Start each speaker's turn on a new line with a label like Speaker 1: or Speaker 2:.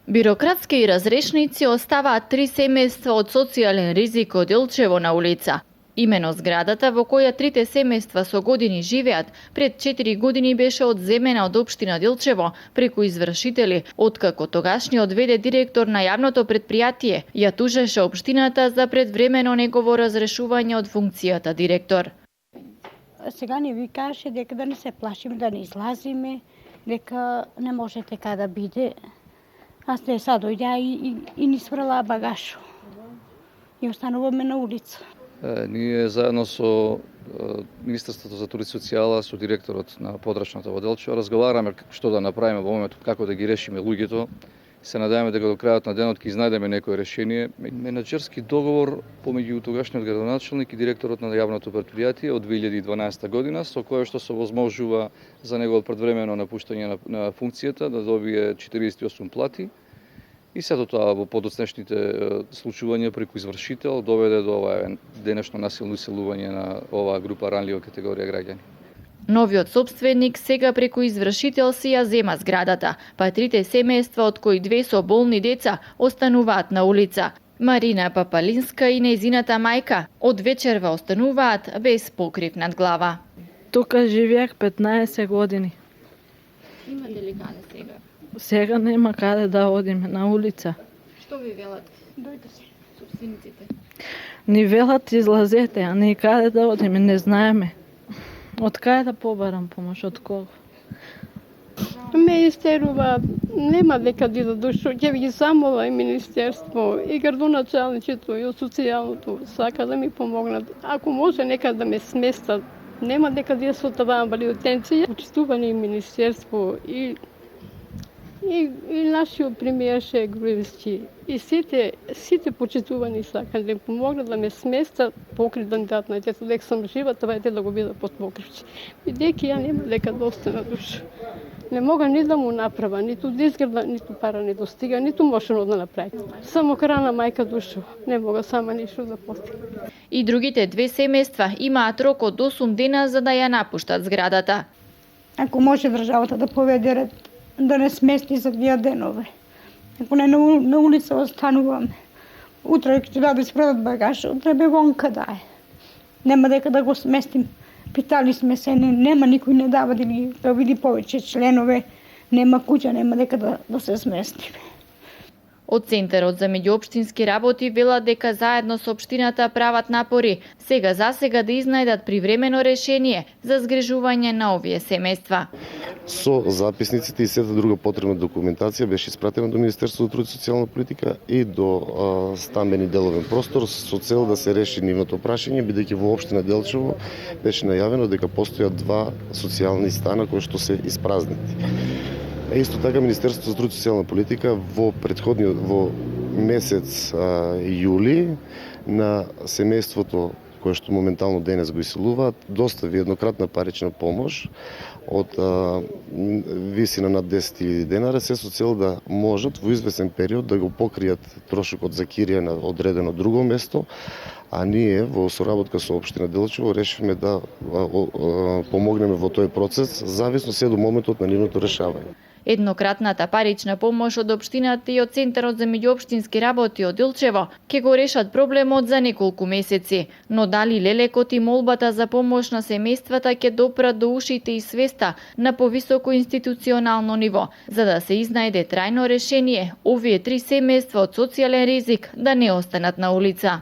Speaker 1: Бирократски и разрешници оставаат 3 семејства од социјален ризик од Илчево на улица. Имено зградата во која трите семејства со години живеат, пред 4 години беше одземена од општина Илчево преку извршители, откако тогашниот веде директор на јавното претпријатие ја тужеше општината за предвремено негово разрешување од функцијата директор.
Speaker 2: Сега ни ви каже дека да не се плашиме, да не излазиме, дека не може така да биде. Аз те сад дојдја и ни сврла багаж. И остануваме на улица.
Speaker 3: Ние заедно со Министерството за труд и социјала, со директорот на подрачната во Делчево, разговараме што да направиме во моментот, како да ги решиме луѓето. Се надеваме дека до крајот на денот ќе изнајдеме некое решение. Менаџерски договор помеѓу тогашниот градоначелник и директорот на јавното претпријатие од 2012 година, со кое што се возможува за негово предвремено напуштање на функцијата, да добие 48 плати. И сето тоа во подоцнешните случувања преку извршител доведе до ова денешно насилно иселување на оваа група ранлива категорија граѓани.
Speaker 1: Новиот собственик сега преку извршител си ја зема зградата, па трите семејства од кои 2 со болни деца остануваат на улица. Марина Папалинска и нејзината мајка од вечерва остануваат без покрив над глава.
Speaker 4: Тука живеах 15 години.
Speaker 1: Имате ли каде сега?
Speaker 4: Сега нема каде да одиме на улица.
Speaker 1: Што ви велат? Дојде се собствениците.
Speaker 4: Ни велат излазете, а ни каде да одиме, не знаеме. Од каде да побарам помош, од кого?
Speaker 5: Ме истерува, нема дека да дошо, ќе ви ги замола и Министерство, и градоначалничето, и од социјалното, сака да ми помогнат. Ако може нека да ме сместат, нема дека да се отавам валиотенција. Почитувани Министерство и нашиот премиер Ше Груевски и сите почитувани сакам да помогнат да ме сместат покрив да дадат на детето, дека сум жива, тоа е да го видат под покривче. Бидејќи ја нема дека да остана душа. Не мога ни да му направа, ниту да изграда, ниту пара не достига, ниту можено да направи. Само храна мајка душа, не мога сама ништо да постигнам.
Speaker 1: И другите 2 семејства имаат рок од 8 дена за да ја напуштат зградата.
Speaker 2: Ако може државата да поведе ред, да не смести за 2 денове. Ако не на улица остануваме. Утре ќе да испредат багаж, утре бе вонка да е. Нема дека да го сместим. Питали сме се, нема никој не дава да види повеќе членове, нема куќа, нема дека да се сместиме.
Speaker 1: Од Центарот за меѓуопштински работи велат дека заедно со општината прават напори сега да изнајдат привремено решение за згрижување на овие семејства.
Speaker 6: Со записниците и сета друга потребна документација беше испратена до Министерството за труд и социјална политика и до стамбени деловен простор со цел да се реши нивното прашање, бидејќи во општина Делчево беше најавено дека постојат 2 социјални стана кои што се испразнети. Исто така Министерството за труд и социјална политика во месец јули на семејството кое што моментално денес го иселуваат, достави еднократна парична помош од висина над 10.000 денара, се со цел да можат во извесен период да го покријат трошокот за кирија на одредено друго место, а ние во соработка со општина Делчево решивме да помогнеме во тој процес, зависно се до моментот на нивното решавање.
Speaker 1: Еднократната парична помош од општината и од Центарот за меѓуопштински работи од Илчево ќе го решат проблемот за неколку месеци, но дали лелекот и молбата за помош на семејствата ќе допрат до ушите и свеста на повисоко институционално ниво, за да се изнајде трајно решение овие 3 семејства од социјален ризик да не останат на улица.